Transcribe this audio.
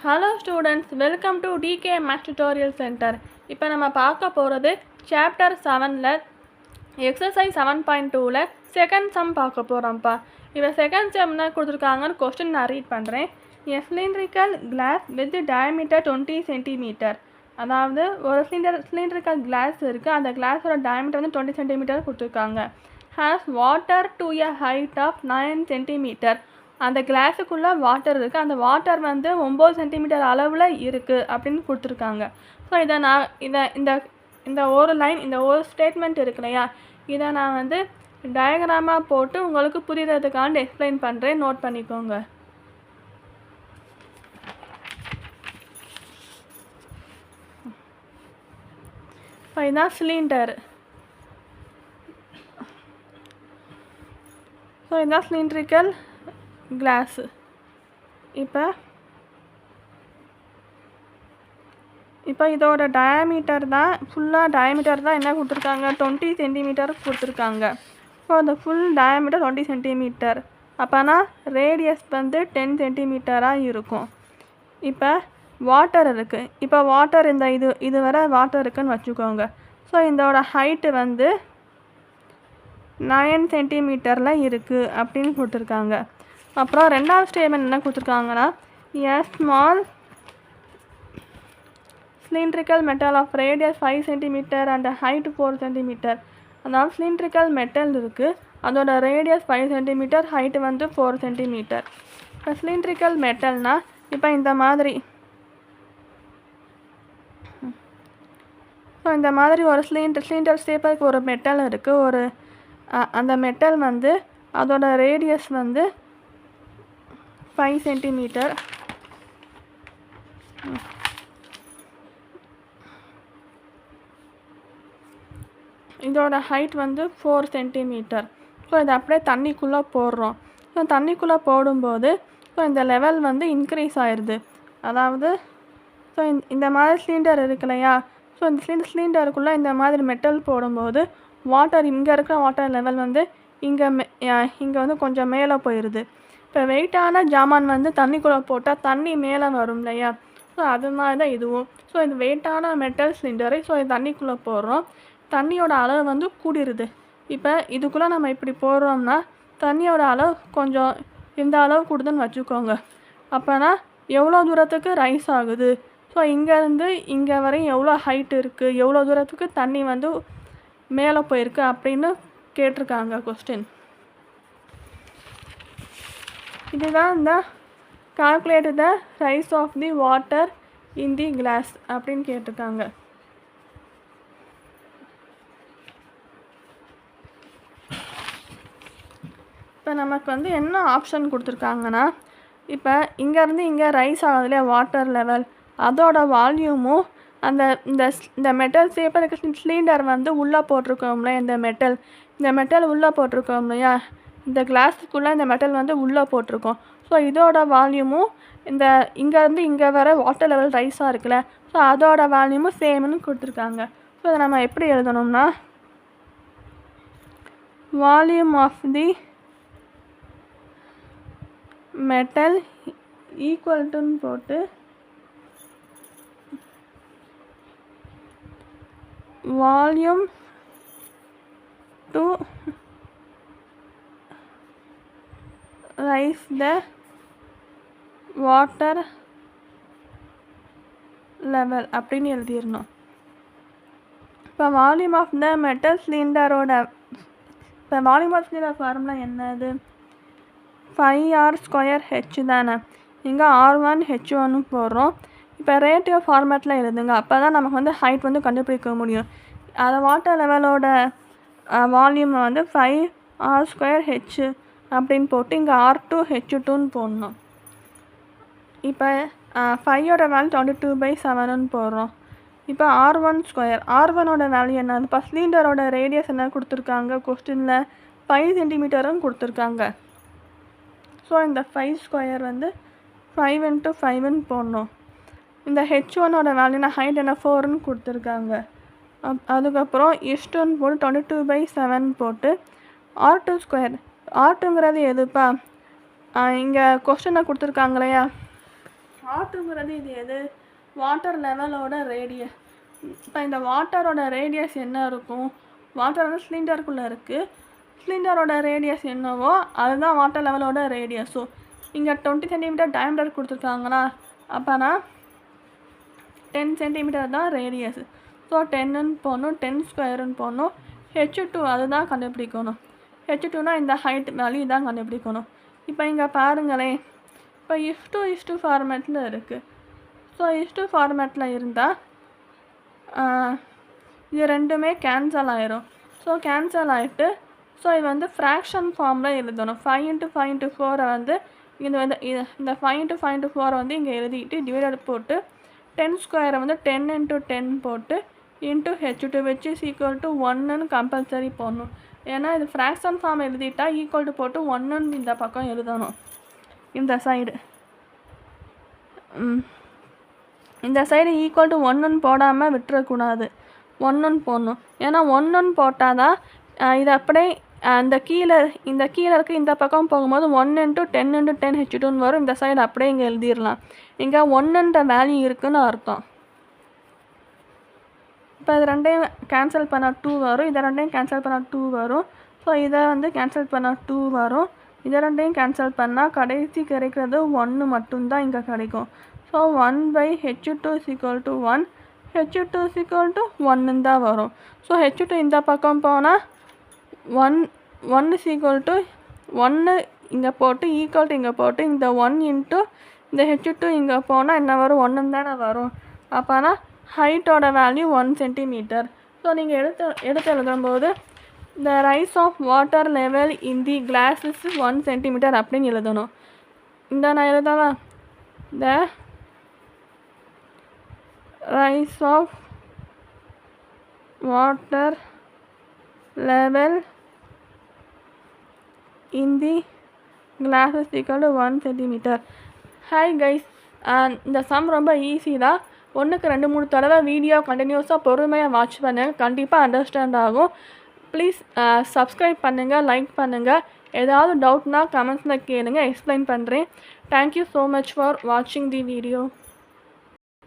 Hello students, welcome to DK maths tutorial centre. இப்போ நம்ம பார்க்க போகிறது சாப்டர் 7ல் எக்ஸசைஸ் 7.2ல் செகண்ட் சம் பார்க்க போகிறோம்ப்பா. இப்போ செகண்ட் சம் என்ன கொடுத்துருக்காங்கன்னு கொஸ்டின் நான் ரீட் பண்ணுறேன். A cylindrical glass with diameter 20 centimetre. அதாவது ஒரு சிலிண்ட்ரிக்கல் கிளாஸ் இருக்குது, அந்த கிளாஸோட டயமீட்டர் வந்து 20 சென்டிமீட்டர் கொடுத்துருக்காங்க. Has water to a height of 9 centimetre. அந்த கிளாஸுக்குள்ளே வாட்டர் இருக்குது, அந்த வாட்டர் வந்து 9 சென்டிமீட்டர் அளவில் இருக்குது அப்படின்னு கொடுத்துருக்காங்க. ஸோ இந்த ஒரு லைன், இந்த ஒரு ஸ்டேட்மெண்ட் இருக்கு இல்லையா, இதை நான் வந்து டயக்ராமாக போட்டு உங்களுக்கு புரியறதுக்காண்டி எக்ஸ்பிளைன் பண்ணுறேன், நோட் பண்ணிக்கோங்க. இப்போ இதுதான் சிலிண்டர். ஸோ இதுதான் சிலிண்ட்ரிக்கல் கிளாஸு. இப்போ இதோட டயாமீட்டர் தான், ஃபுல்லாக டயாமீட்டர் தான் என்ன கொடுத்துருக்காங்க, 20 சென்டிமீட்டர் கொடுத்துருக்காங்க. ஸோ அந்த ஃபுல் டயாமீட்டர் 20 சென்டிமீட்டர், அப்போனா ரேடியஸ் வந்து 10 சென்டிமீட்டராக இருக்கும். இப்போ வாட்டர் இருக்குது, இப்போ வாட்டர் இது வரை வாட்டர் இருக்குதுன்னு வச்சுக்கோங்க. ஸோ இதோட ஹைட்டு வந்து 9 சென்டிமீட்டரில் இருக்குது அப்படின்னு கொடுத்துருக்காங்க. அப்புறம் ரெண்டாவது ஸ்டேட்மெண்ட் என்ன கொடுத்துருக்காங்கன்னா, a small cylindrical metal of radius 5 centimetre and height 4 centimetre. அதாவது சிலிண்ட்ரிக்கல் மெட்டல் இருக்குது, அதோட ரேடியஸ் 5 சென்டிமீட்டர், ஹைட்டு வந்து 4 சென்டிமீட்டர். இப்போ சிலிண்ட்ரிக்கல் மெட்டல்னால் இப்போ இந்த மாதிரி ஒரு சிலிண்டர் ஷேப்புக்கு ஒரு மெட்டல் இருக்குது. அந்த மெட்டல் வந்து அதோட ரேடியஸ் வந்து 5 சென்டிமீட்டர், இதோட ஹைட் வந்து 4 சென்டிமீட்டர். ஸோ இதை அப்படியே தண்ணிக்குள்ளே போடுறோம். ஸோ தண்ணிக்குள்ளே போடும்போது இந்த லெவல் வந்து இன்க்ரீஸ் ஆயிடுது. அதாவது இந்த மாதிரி சிலிண்டர் இருக்கு இல்லையா, ஸோ இந்த சிலிண்டருக்குள்ளே இந்த மாதிரி மெட்டல் போடும்போது இங்கே இருக்கிற வாட்டர் லெவல் வந்து இங்கே வந்து கொஞ்சம் மேலே போயிடுது. இப்போ வெயிட்டான ஜாமான் வந்து தண்ணிக்குள்ளே போட்டால் தண்ணி மேலே வரும் இல்லையா, ஸோ அது மாதிரி தான் இதுவும். ஸோ இது வெயிட்டான மெட்டல் சிலிண்டரை இது தண்ணிக்குள்ளே போடுறோம், தண்ணியோட அளவு வந்து கூடிருது. இப்போ இதுக்குள்ளே நம்ம இப்படி போடுறோம்னா தண்ணியோட அளவு கொஞ்சம் இந்த அளவு கூடுதுன்னு வச்சுக்கோங்க. அப்போனா எவ்வளோ தூரத்துக்கு ரைஸ் ஆகுது, ஸோ இங்கேருந்து இங்கே வரையும் எவ்வளோ ஹைட் இருக்குது, எவ்வளோ தூரத்துக்கு தண்ணி வந்து மேலே போயிருக்கு அப்படின்னு கேட்டிருக்காங்க கொஸ்டின். இதுதான் இந்த calculate the rise of the water in the glass அப்படின்னு கேட்டிருக்காங்க. இப்போ நமக்கு வந்து என்ன ஆப்ஷன் கொடுத்துருக்காங்கன்னா, இப்போ இங்கேருந்து இங்கே ரைஸ் ஆகுதுலையே வாட்டர் லெவல், அதோட வால்யூமும் இந்த மெட்டல் ஷேப்பில் இருக்க சிலிண்டர் வந்து உள்ளே போட்டிருக்கோம்ல, இந்த மெட்டல் உள்ளே போட்டிருக்கோம் இல்லையா, இந்த கிளாஸுக்குள்ளே இந்த மெட்டல் வந்து உள்ளே போட்டிருக்கோம். ஸோ இதோட வால்யூமும் இங்கேருந்து இங்கே வர வாட்டர் லெவல் ரைஸாக இருக்குல்ல, ஸோ அதோட வால்யூமும் சேம்னு கொடுத்துருக்காங்க. ஸோ இதை நம்ம எப்படி எழுதணும்னா, volume of the metal equal டுன்னு போட்டு volume to rise the water level அப்படின்னு எழுதிடணும். இப்போ வால்யூம் ஆஃப் த மெட்டல் சிலிண்டரோட ஃபார்முலா என்னது, 5r²h தானே. இங்கே r1 h1 போடுறோம். இப்போ ரேட்டியோ ஃபார்மேட்டில் எழுதுங்க, அப்போ தான் நமக்கு வந்து ஹைட் வந்து கண்டுபிடிக்க முடியும். அதை வாட்டர் லெவலோட வால்யூம் வந்து 5r²h அப்படின்னு போட்டு இங்கே r2 h2ன்னு போடணும். இப்போ 5ஓட வேல்யூ 22/7ன்னு போடுறோம். இப்போ r1ஓட வேல்யூ என்னது, இப்போ சிலிண்டரோட ரேடியஸ் என்ன கொடுத்துருக்காங்க கொஸ்டினில், 5 சென்டிமீட்டரும் கொடுத்துருக்காங்க. ஸோ இந்த 5² வந்து 5 × 5ன்னு போடணும். இந்த h1ஓட வேல்யூனா ஹைட் என்ன 4ன்னு கொடுத்துருக்காங்க. அதுக்கப்புறம் இஷ்டன்னு போட்டு 22/7 போட்டு r2². r2ங்கிறது எதுப்பா, இங்கே கொஸ்டினை கொடுத்துருக்காங்க இல்லையா, ஆர்ட்டுங்கிறது இது எது? வாட்டர் லெவலோட ரேடியஸ். இப்போ இந்த வாட்டரோட ரேடியஸ் என்ன இருக்கும்? வாட்டர் வந்து சிலிண்டருக்குள்ளே இருக்குது. சிலிண்டரோட ரேடியஸ் என்னவோ அதுதான் வாட்டர் லெவலோட ரேடியஸ். ஸோ இங்கே 20 சென்டிமீட்டர் டயமீட்டர் கொடுத்துருக்காங்களா, அப்போனா 10 சென்டிமீட்டர் தான் ரேடியஸ். ஸோ 10ன்னு போடணும், 10 ஸ்கொயருன்னு போடணும். H2 அதுதான் கண்டுபிடிக்கணும். H2னா இந்த ஹைட் வேல்யூ தான் கண்டுபிடிக்கணும். இப்போ இங்கே பாருங்களேன், இப்போ இஸ் டூ ஃபார்மேட்டில் இருக்குது. ஸோ இஸ் டூ ஃபார்மேட்டில் இருந்தால் இது ரெண்டுமே கேன்சல் ஆயிரும். ஸோ கேன்சல் ஆகிட்டு ஸோ இது வந்து ஃப்ராக்ஷன் ஃபார்மில் எழுதணும். 5 × 5 × 4 வந்து இது வந்து இந்த 5 × 5 × 4 வந்து இங்கே எழுதிட்டு டிவைடட் போட்டு 10 ஸ்கொயரை வந்து 10 × 10 போட்டு into H2 which is equal to 1ன்னு கம்பல்சரி போடணும். ஏன்னா இது ஃப்ராக்ஷன் ஃபார்ம் எழுதிட்டா ஈக்குவல் டு போட்டு 1ன்னு இந்த பக்கம் எழுதணும். இந்த சைடு இந்த சைடு ஈக்குவல் டு 1ன்னு போடாமல் விட்டுறக்கூடாது, 1ன்னு போடணும். ஏன்னா 1ன்னு போட்டால் தான் இது அப்படியே இந்த கீழே இருக்க இந்த பக்கம் போகும்போது 1 × 10 × 10 H2ன்னு வரும். இந்த சைடு அப்படியே இங்கே எழுதிடலாம். இங்கே 1ன்ற வேல்யூ இருக்குதுன்னு அர்த்தம். இப்போ இது ரெண்டையும் கேன்சல் பண்ணால் 2 வரும், இதை ரெண்டையும் கேன்சல் பண்ணால் 2 வரும். ஸோ இதை வந்து கேன்சல் பண்ணால் 2 வரும், இதை ரெண்டையும் கேன்சல் பண்ணால் கடைசி கிடைக்கிறது 1 மட்டும்தான் இங்கே கிடைக்கும். ஸோ 1/H2 = 1, H2 = 1 தான் வரும். ஸோ H2 இந்த பக்கம் போனால் 1 = 1 இங்கே போட்டு ஈக்குவல் டு இங்கே போட்டு இந்த 1 × இந்த H2 இங்கே போனால் என்ன வரும்? 1 தானே வரும். அப்போனா ஹைட்டோட வேல்யூ 1 சென்டிமீட்டர். ஸோ நீங்கள் எடுத்து எழுதும்போது the rise of water level in the glass is 1 centimeter அப்படின்னு எழுதணும். இந்த நான் எழுதவா? the rise of water level in the glass is equal to 1 centimeter. Hi guys, இந்த சம் ரொம்ப ஈஸி தான். 1க்கு 2-3 தடவை வீடியோ கண்டினியூஸாக பொறுமையாக வாட்ச் பண்ணுங்கள், கண்டிப்பாக அண்டர்ஸ்டாண்ட் ஆகும். ப்ளீஸ் சப்ஸ்கிரைப் பண்ணுங்கள், லைக் பண்ணுங்கள். ஏதாவது டவுட்னா கமெண்ட்ஸில் கேளுங்க, எக்ஸ்பிளைன் பண்ணுறேன். தேங்க்யூ ஸோ மச் ஃபார் வாட்சிங் தி வீடியோ.